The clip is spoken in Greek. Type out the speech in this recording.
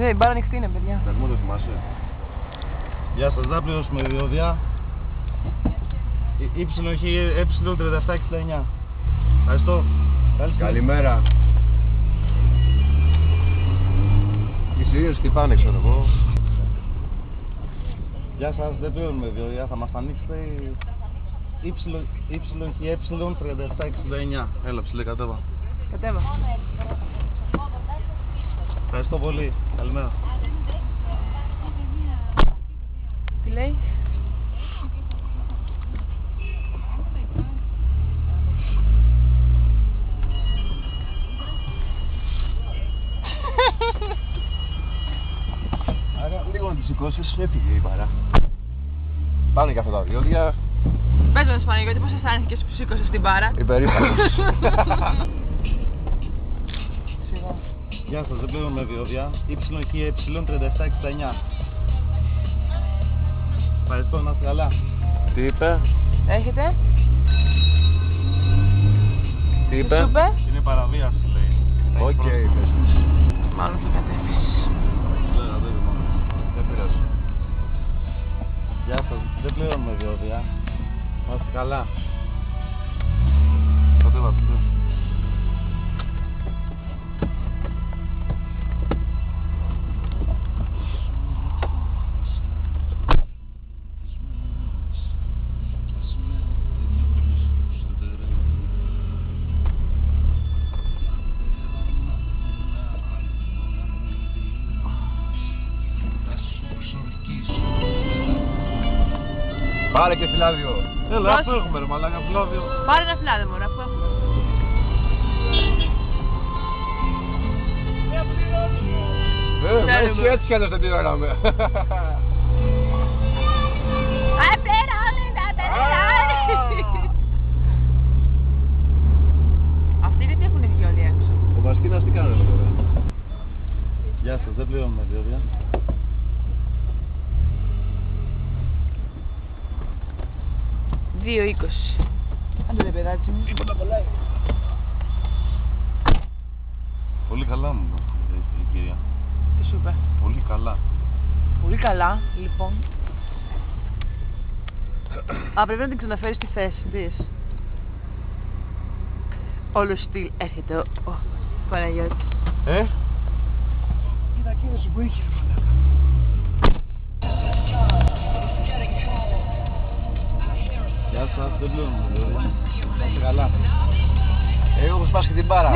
Ναι, η μπάρα ανοιχτή είναι, παιδιά. Να μου το θυμάσαι. Γεια σας, θα πληρώσουμε διόδια. Y3769. Ευχαριστώ. Καλημέρα. Οι Συρίες χτυπάνε, ξέρω εγώ. Γεια σας, δεν πληρώνουμε διόδια, θα μας ανοίξετε Y3769. Έλα ψηλέ, κατέβα. Κατέβα. Ευχαριστώ πολύ. Καλημέρα. Τι λέει? Άρα λίγο να τη σηκώσεις, έφυγε η παρά. Πάνε και αυτά τα διόδια. Πες μας Παναγιώτη, γιατί πώς αισθάνθηκες που σήκωσες την μπάρα? Υπερήφανος. Σιγά. Γεια σας, δεν πληρώνουμε διόδια. Y3769. Ευχαριστώ, να είστε καλά. Τι είπε? Έχετε? Τι Τι είπε? σου είπε? Είναι παραβίαση, λέει. Οκ, πες. Μάλλον θα κατέβεις. Δεν πειράζει. Γεια σας, δεν πληρώνουμε διόδια. Να είστε καλά. Κατέβα, ψηλέ. Πάρε και φυλάδιο. Έλα, Πώς? αυτό έχουμε ρε μαλάκα, φυλάδιο. Πάρε ένα φυλάδι μωρά, αφού έχουμε. Εσύ έτσι κι αν δεν πληρώναμε. Αυτοί γιατί έχουν διόδια έξω? Ο Βασκίνας τι κάνανε τώρα? Γεια σας, δεν πληρώνουμε διόδια. $2.20. Άντε ρε παιδάκι μου. Τίποτα κολλάει. Πολύ καλά μου η κυρία. Τι σου είπε? Πολύ καλά. Πολύ καλά, λοιπόν. Α, πρέπει να την ξαναφέρεις στη θέση της. Όλο στυλ έρχεται ο Παναγιώτης. Κοίτα εκείνος που είχε. Γεια σας, δεν πληρώνουμε διόδια. Να είστε καλά. Εγώ έχω σπάσει και την μπάρα.